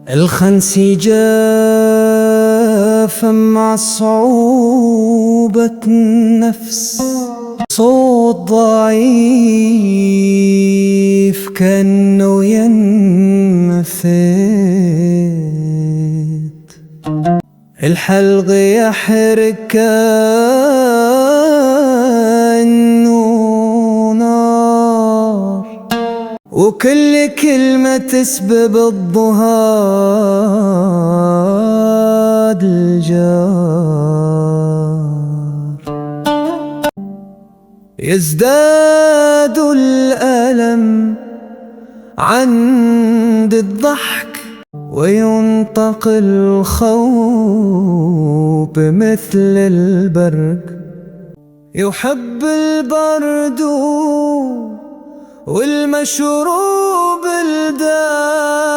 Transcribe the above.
الخنس جاف مع صعوبة النفس، صوت ضعيف كأنه ينفث، الحلق يحرق كأنه نار، وكل كلمة تسبب اضطهاد الجار. يزداد الألم عند الضحك، وينتقل الخوف مثل البرق، يحب البرد والمشروب الدافئ.